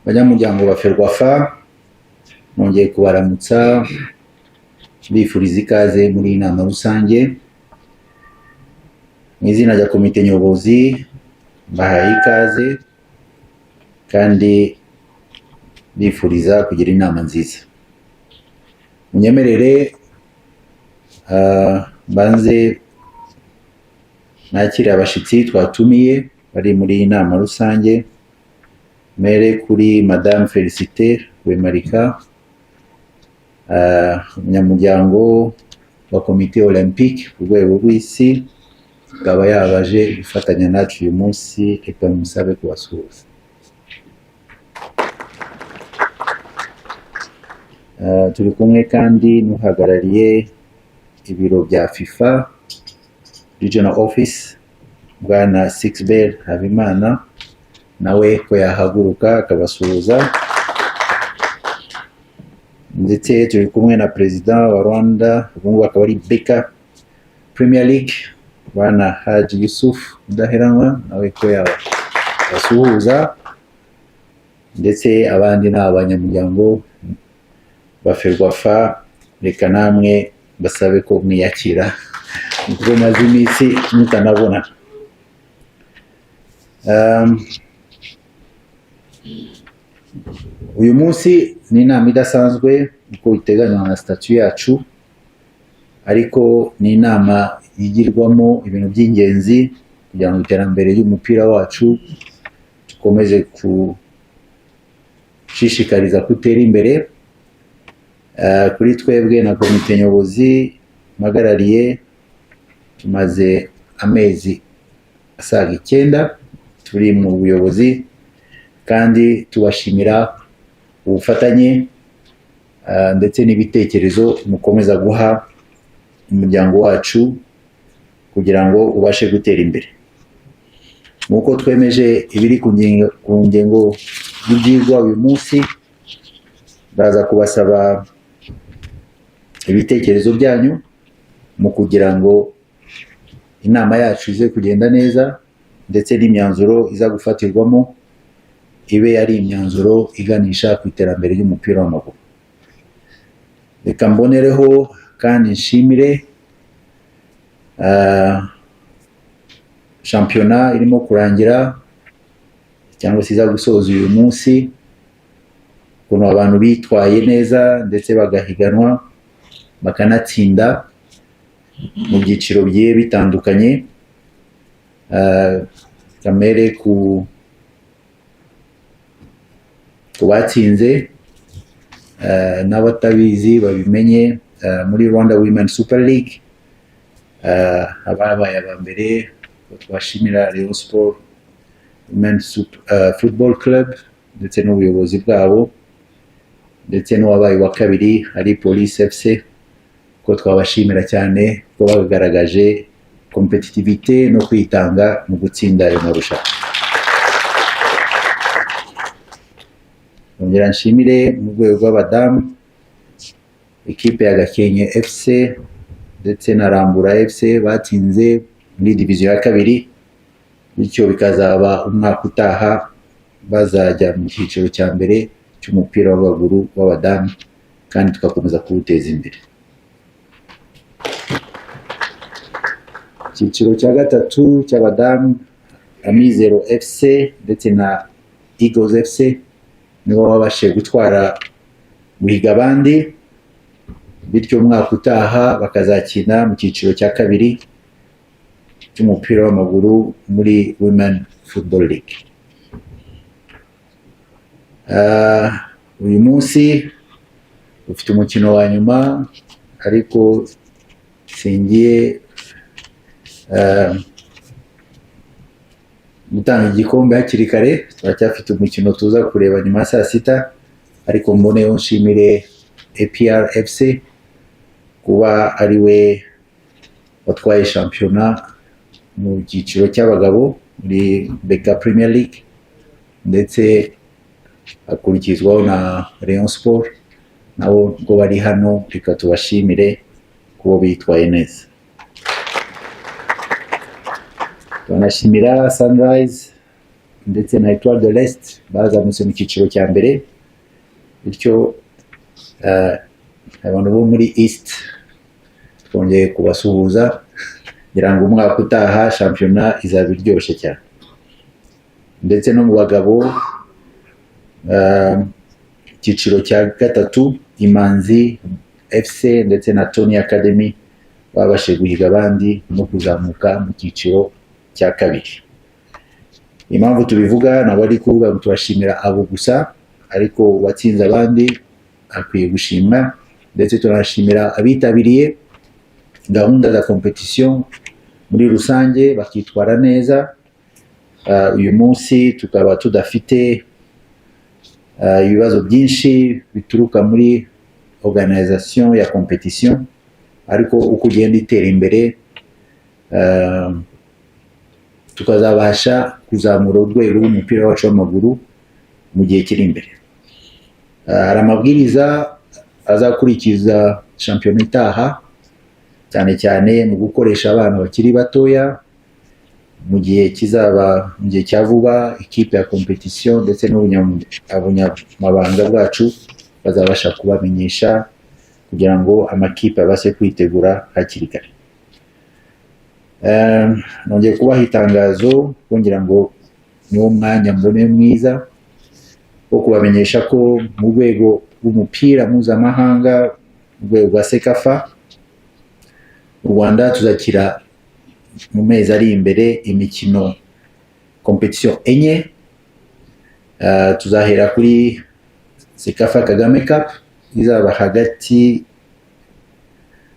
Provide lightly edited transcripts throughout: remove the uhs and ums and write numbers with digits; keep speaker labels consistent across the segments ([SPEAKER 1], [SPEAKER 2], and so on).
[SPEAKER 1] banyamuryango ba Ferwafa nongeye kubaramutsa bifuriza ikaze muri inama rusange mu izina rya komite nyobozi bahaye ikaze kandi bifuriza kugira inama nziza. Munyemerere banze nakira abashitsi twatumiye bari muri inama rusange. Mere kuri Madame Félicité Rwemarika, umunyamuryango wa komite olympique ku rwego rw'isi, akaba yabaje gufatanya nacu uyu munsi. Reka musabe kubasuhuza. Turi kumwe kandi n'uhagarariye ibiro bya FIFA Regional Office, Bwana Sixbert Habimana, nawe ko yahaguruka akabasuhuza. Ndetse turi kumwe na President wa Rwanda, ubungu akaba ari Beka Premier League, Bwana Haji Yusuf Mudaheranwa, nawe ko yabasuhuza. Ndetse abandi ni abanyamuryango ba Ferwafa, reka namwe basabe ko mwiyakira kuko maze iminsi mutanabona. Uyu munsi ni inama idasanzwe uko iteganywa na statut yacu, ariko ni inama yigirwamo ibintu by'ingenzi kugira ngo iterambere ry'umupira wacu tukomeze gushishikariza kutera imbere. Kuri twebwe na komite nyobozi mpagarariye, tumaze amezi asaga 9 turi mu buyobozi, kandi tubashimira ubufatanye ndetse n'ibitekerezo mukomeza guha umuryango wacu kugira ngo ubashe gutera imbere. Nuko twemeje ibiri ku ngengo y'ibyigwa uyu munsi, baza kubasaba ibitekerezo byanyu mu kugira ngo inama yacu ize kugenda neza, ndetse n'imyanzuro iza gufatirwamo ibe ari imyanzuro iganisha ku iterambere ry'umupira w'amaguru. Reka mbonereho kandi nshimire shampiyona irimo kurangira cyangwa se iza gusoza uyu munsi, ukuntu abantu bitwaye neza ndetse bagahiganwa bakanatsinda mu byiciro bigiye bitandukanye. Kamere ku batsinze n'abatabizi babimenye, muri Rwanda Women Super League ababaye abambere twashimira Rayon Sport Women Football Club ndetse n'ubuyobozi bwabo, ndetse n'uwabaye wa kabiri ari Police FC, ko twabashimira cyane ko bagaragaje competitivité no kwitanga mu gutsinda ayo marushanwa. Ongera nshimire mu rwego rw'abadamu ekipe ya Gakenke FC ndetse na Rambura FC batsinze muri division ya kabiri, bityo bikazaba umwaka utaha bazajya mu cyiciro cya mbere cy'umupira w'amaguru w'abadamu, kandi tugakomeza kuwuteza imbere. Icyiciro cya gatatu cy'abadamu, Amizero FC ndetse na Eagles FC nibo babashije gutwara guhiga abandi, bityo umwaka utaha bakazakina mu cyiciro cya kabiri cy'umupira w'amaguru muri Women Football League. Uyu munsi ufite umukino wa nyuma, ariko singiye gutanga igikombe hakiri kare, turacyafite umukino tuza kureba nyuma saa 6, ariko mboneyeho nshimire APR FC kuba ari we watwaye shampiyona mu cyiciro cy'abagabo muri Beka Premier League, ndetse akurikizwaho na Rayon Sport, nabo ngo bari hano, reka tubashimire kuba bitwaye neza. Tunashimira Sunrise ndetse na Etoile de l'Est bazamutse mu cyiciro cya mbere, bityo abantu bo muri East twongeye kubasuhuza, ngira ngo umwaka utaha shampiyona izaba iryoshye cyane. Ndetse no mu bagabo icyiciro cya gatatu Imanzi FC ndetse na Tony Academy babashe guhiga abandi no kuzamuka mu cyiciro cya kabiri. Impamvu tubivuga nabo ari kuvuga ngo turashimira abo gusa, ariko watsinze abandi akwiye gushimwa, ndetse turashimira abitabiriye gahunda za competition muri rusange bakitwara neza. Uyu munsi tukaba tudafite ibibazo byinshi bituruka muri organisation ya competition, ariko uko ugenda itera imbere tukazabasha kuzamura urwego rw'umupira wacu w'amaguru mu gihe kiri imbere. Hari amabwiriza azakurikiza shampiyona itaha, cyane cyane mu gukoresha abana bakiri batoya mu gihe cya vuba. Ikipe ya competition ndetse n'ubunyamabanga bwacu bazabasha kubamenyesha kugira ngo amakipe abashe kwitegura hakiri kare. Nongeye kubaha itangazo kugira ngo niwo mwanya mbone mwiza wo kubamenyesha ko mu rwego rw'umupira mpuzamahanga, mu rwego rwa Sekafa, u Rwanda tuzakira mu mezi ari imbere imikino competition enye. Tuzahera kuri Sekafa Kagame Cup izaba hagati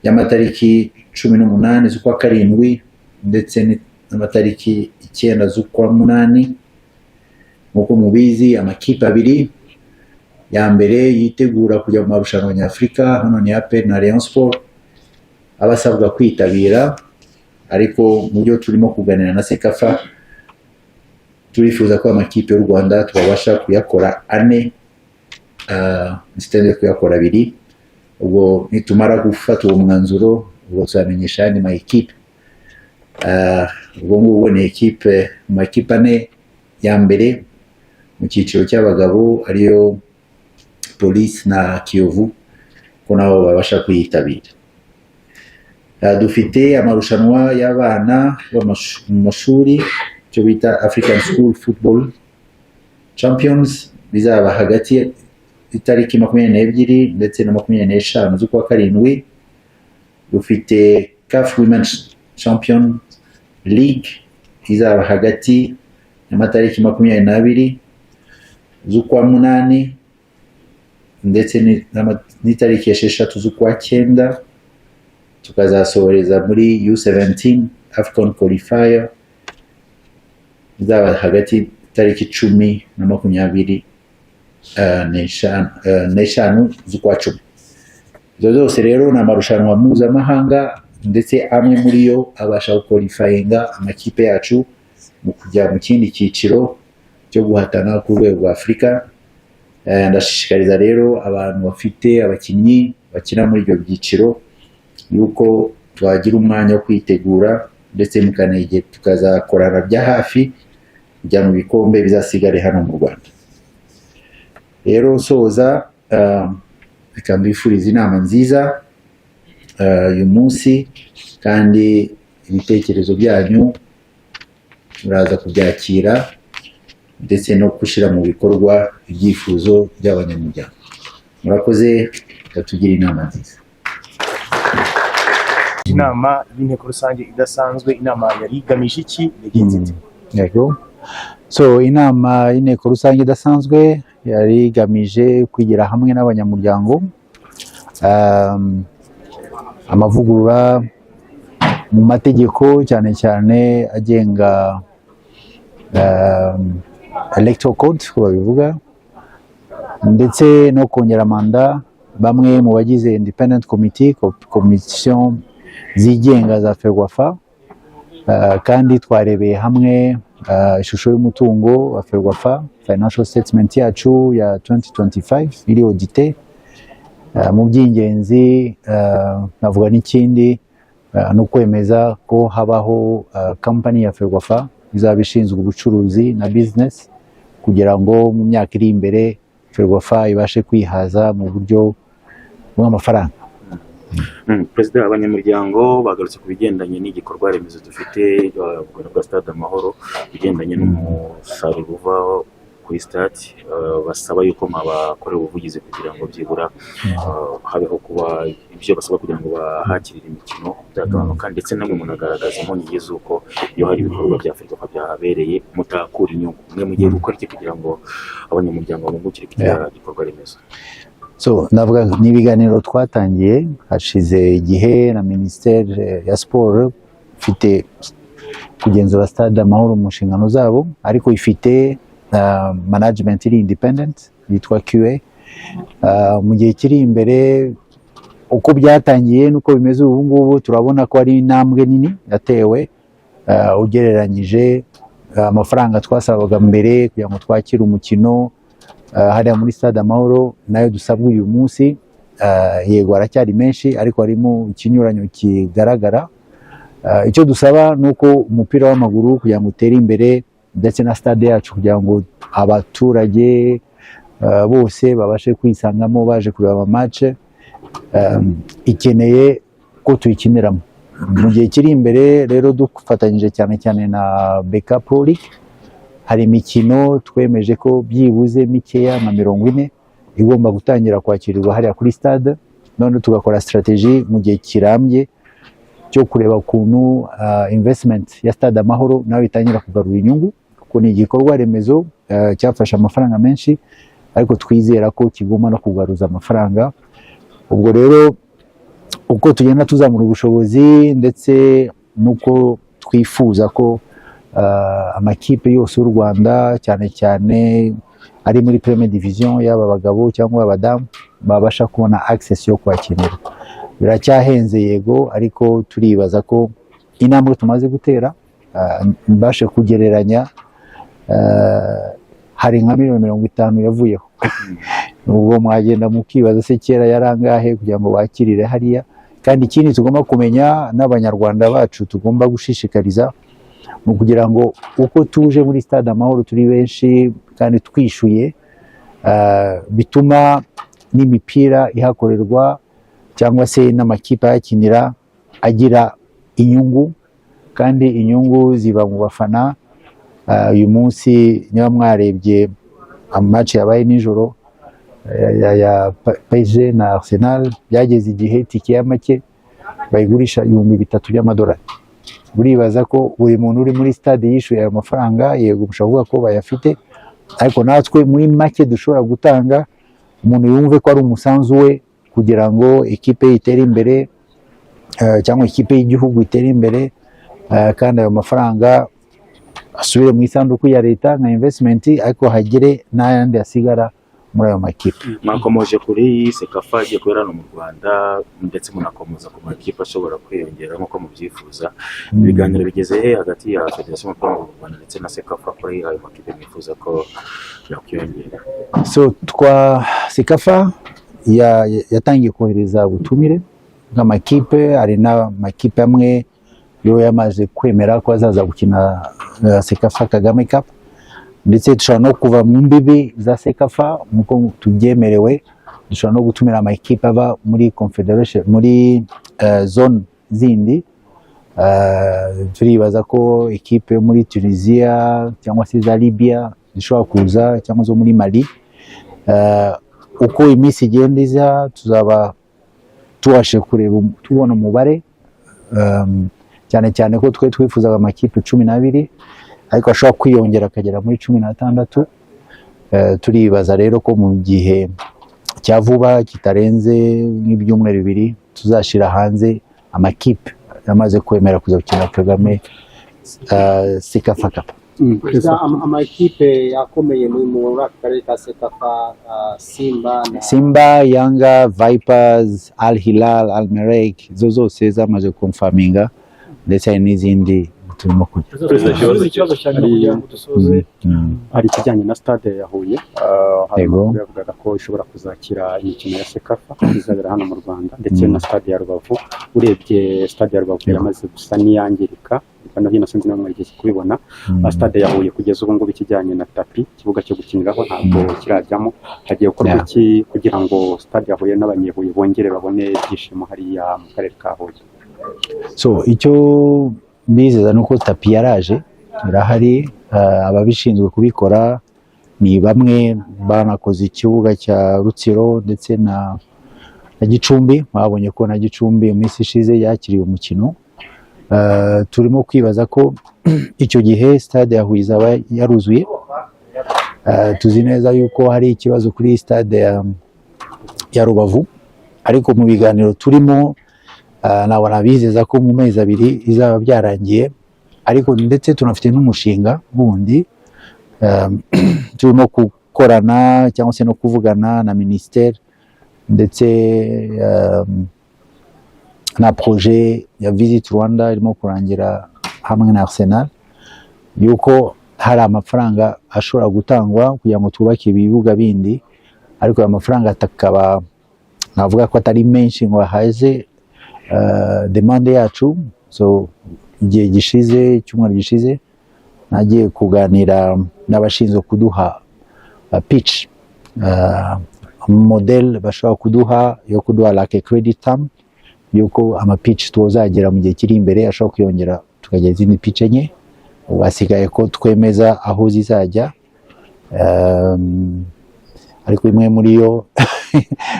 [SPEAKER 1] y'amatariki 18 z'ukwa karindwi ndetse n'amatariki 9 z'ukwa munani. Nk'uko mubizi, amakipe abiri ya mbere yitegura kujya mu marushanwa nyafurika, hano ni APR na Rayon Sport, abasabwa kwitabira. Ariko mu byo turimo kuganira na Sekafa, turifuza ko amakipe y'u Rwanda tubasha kuyakora 4 instead kuyakora 2. Ubwo nitumara gufata uwo mwanzuro, ubwo tuzamenyesha andi makipe. Ubwo ngubu ni ekipe, makipe 4 ya mbere mu cyiciro cy'abagabo ariyo Police na Kiyovu, ko nabo babasha kuyitabira. Dufite amarushanwa y'abana mu mashuri cyo bita African School Football Champions, bizaba hagati itariki 22 ndetse na 25 z'ukwa karindwi. Dufite CAF Women's Champion League izaba hagati y'amatariki 22 z'ukwa munani ndetse n'itariki 6 z'ukwa 9. Tukazasohoreza muri U17 Afcon Qualifier izaba hagati tariki 10 na 25 z'ukwa 10. Izo zose rero ni amarushanwa mpuzamahanga, ndetse amwe muri yo abasha guqualifyinga amakipe yacu mu kujya mu kindi cyiciro cyo guhatana ku rwego rwa Afurika. Ndashishikariza rero abantu bafite abakinnyi bakina muri ibyo byiciro yuko twagira umwanya wo kwitegura, ndetse mukanege tukazakorana bya hafi kujya mu bikombe bizasigare hano mu Rwanda. Rero soza reka mbifuriza inama nziza uyu munsi, kandi ibitekerezo byanyu muraza kubyakira ndetse no gushyira mu bikorwa ibyifuzo by'abanyamuryango. Murakoze, tugira inama nziza.
[SPEAKER 2] Inama y'inteko rusange idasanzwe, inama yari igamije iki?
[SPEAKER 1] Yego. So inama y'inteko rusange idasanzwe yari igamije kwigira hamwe n'abanyamuryango amavugurura mu mategeko cyane cyane agenga electoral code ko babivuga, ndetse no kongera manda bamwe mu bagize independent committee, commission zigenga za Ferwafa. Kandi twarebeye hamwe ishusho y'umutungo wa Ferwafa, financial statement yacu ya 2025 iri audité. Mu by'ingenzi navuga n'ikindi no kwemeza ko habaho company ya Ferwafa izaba ishinzwe ubucuruzi na business kugira ngo mu myaka iri imbere Ferwafa ibashe kwihaza mu buryo bw'amafaranga.
[SPEAKER 3] Perezida, abanyamuryango bagarutse ku bigendanye n'igikorwa remezo dufite bwa Stade Amahoro bigendanye n'umusaruro uva kuri stade, basaba yuko mwabakorera ubuvugizi kugira ngo byibura habeho kuba ibyo basaba kugira ngo bahakirire imikino byagabanuka, ndetse namwe munagaragaza impungenge z'uko iyo hari ibikorwa bya Ferwafa byahabereye mutakura inyungu. Mwe mugiye gukora iki kugira ngo abanyamuryango bungukire kugira igikorwa remezo?
[SPEAKER 1] So navuga ni ibiganiro twatangiye hashize igihe na Ministeri ya Sport ifite kugenzura Stade Amahoro mu nshingano zabo, ariko ifite management iri independent yitwa QA. Mu gihe kiri imbere uko byatangiye nuko bimeze ubu ngubu turabona ko ari intambwe nini yatewe ugereranyije amafaranga twasabaga mbere kugira ngo twakire umukino hariya muri Stade Amahoro nayo dusabwa uyu munsi. Yego aracyari menshi ariko harimo ikinyuranyo kigaragara. Icyo dusaba nuko umupira w'amaguru kugira ngo utere imbere ndetse na stade yacu kugira ngo abaturage bose babashe kwisangamo baje kureba match, ikeneye ko tuyikiniramo. Mu gihe kiri imbere rero dufatanyije cyane cyane na BK Pro League, hari imikino twemeje ko byibuze mikeya nka 40 igomba gutangira kwakirirwa hariya kuri stade, none tugakora strategy mu gihe kirambye cyo kureba ukuntu investment ya Stade Amahoro nawe itangira kugarura inyungu, kuko ni igikorwa remezo cyafashe amafaranga menshi ariko twizera ko kigomba no kugaruza amafaranga. Ubwo rero uko tugenda tuzamura ubushobozi ndetse nuko twifuza ko amakipe yose y'u Rwanda cyane cyane ari muri Premier Division yaba abagabo cyangwa abadamu babasha kubona access yo kwakinira. Biracyahenze yego, ariko turibaza ko intambwe tumaze gutera mbashe kugereranya hari nka $50 yavuyeho. Ubwo mwagenda mukibaza se kera yarangahe kugira ngo bakirire hariya. Kandi ikindi tugomba kumenya n'abanyarwanda bacu tugomba gushishikariza mu kugira ngo uko tuje muri Stade Amahoro turi benshi kandi twishuye, bituma n'imipira ihakorerwa cyangwa se n'amakipe yakinira agira inyungu, kandi inyungu ziba mu bafana. Uyu munsi niba mwarebye amamatch yabaye nijoro ya PSG na Arsenal, byageze igihe tike ya make bayigurisha $3,000. Buribaza ko buri muntu uri muri stade yishuye ayo mafaranga, yego mushavuga ko bayafite, ariko natwe muri make dushobora gutanga umuntu yumve ko ari umusanzu we kugira ngo ikipe itere imbere cyangwa ikipe y'igihugu itere imbere, kandi ayo mafaranga asubire mu isanduku ya leta na investment, ariko hagere n'ayandi asigara muri ayo makipe.
[SPEAKER 3] Mwakomoje kuri Sekafa igiye kubera no mu Rwanda, ndetse munakomoza ku makipe ashobora kwiyongera nk'uko mubyifuza. Ibiganiro bigeze he hagati ya Federation y'umupira w'u Rwanda ndetse na Sekafa kuri ayo makipe mwifuza ko yakwiyongera?
[SPEAKER 1] So Sekafa yatangiye kohereza ubutumire bw'amakipe, hari n'amakipe amwe yo yamaze kwemera ko azaza gukina Sekafa Kagame Cup, ndetse dushobora no kuva mu mbibi za Sekafa nkuko tubyemerewe. Dushobora no gutumira amakipe ava muri confederation muri zone zindi. Turibaza ko ikipe yo muri Tunisia cyangwa se za Libya zishobora kuza, cyangwa zo muri Mali. Uko iminsi igenda iza tuzaba tubashe kureba tubona umubare, cyane cyane ko twe twifuzaga amakipe 12 ariko ashobora kwiyongera akagera muri 16. Turibaza rero ko mu gihe cya vuba kitarenze nk'ibyumweru 2 tuzashira hanze amakipe yamaze kwemera kuza gukina Kagame Sekafa Cup.
[SPEAKER 4] Amakipe yakomeye muri akarere ka Sekafa,
[SPEAKER 1] Simba, Yanga, Vipers, Al Hilal, Al Merreikh, zo zose zamaze confirminga, ndetse n'izindi turimo kujya.
[SPEAKER 2] Ikibazo cyane kugira ngo dusoze
[SPEAKER 4] hari ikijyanye na stade ya Huye bavugaga ko ishobora kuzakira imikino ya Sekafa izabera hano mu Rwanda ndetse na stade ya Rubavu. Urebye stade ya Rubavu yamaze gusa n'iyangirika kandi hino sinzi namwe mwigeze kubibona. Stade ya Huye kugeza ubu ngubu ikijyanye na tapi ikibuga cyo gukiniraho ntabwo kirajyamo. Hagiye gukorwa iki kugira ngo stade ya Huye n'abanyehuye bongere babone ibyishimo hariya mu karere ka Huye?
[SPEAKER 1] So icyo bizeza nuko tapi yaraje irahari, ababishinzwe kubikora ni bamwe banakoze ikibuga cya Rutsiro ndetse na Gicumbi. Babonye ko na Gicumbi iminsi ishize yakiriye umukino. Turimo kwibaza ko icyo gihe stade ya Huye izaba yaruzuye. Tuzi neza yuko hari ikibazo kuri stade ya Rubavu, ariko mu biganiro turimo nabona bizeza ko mu mezi abiri izaba byarangiye. Ariko ndetse tunafite n'umushinga wundi turimo gukorana cyangwa se no kuvugana na ministeri ndetse na projet ya Visit Rwanda irimo kurangira hamwe na Arsenal, yuko hari amafaranga ashobora gutangwa kugira ngo twubake ibibuga bindi, ariko amafaranga atakaba navuga ko atari menshi ngo haze demande yacu. So igihe gishize, icyumweru gishize, nagiye kuganira n'abashinzwe kuduha pitch model bashobora kuduha yo kuduha like credit term, yuko ama pitch tuzagera mu gihe kiri imbere ashobora kwiyongera tukagira izindi pitch enye. Wasigaye ko twemeza aho zizajya, ariko imwe muri yo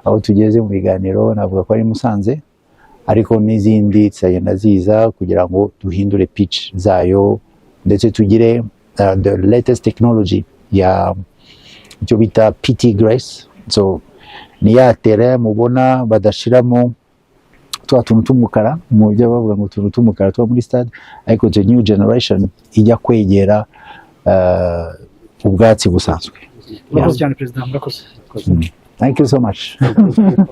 [SPEAKER 1] aho tugeze mu biganiro navuga ko ari Musanze, ariko n'izindi zagenda ziza kugira ngo duhindure pitch zayo ndetse tugire the latest technology ya icyo bita PT Grace. So ni ya terrain mubona badashiramo twa tuntu tumukara mu byo bavuga ngo tuntu tumukara twa muri stade, ariko the new generation ijya kwegera ubwatsi busanzwe.
[SPEAKER 2] Murakoze cyane Perezida, murakoze.
[SPEAKER 1] Thank you so much.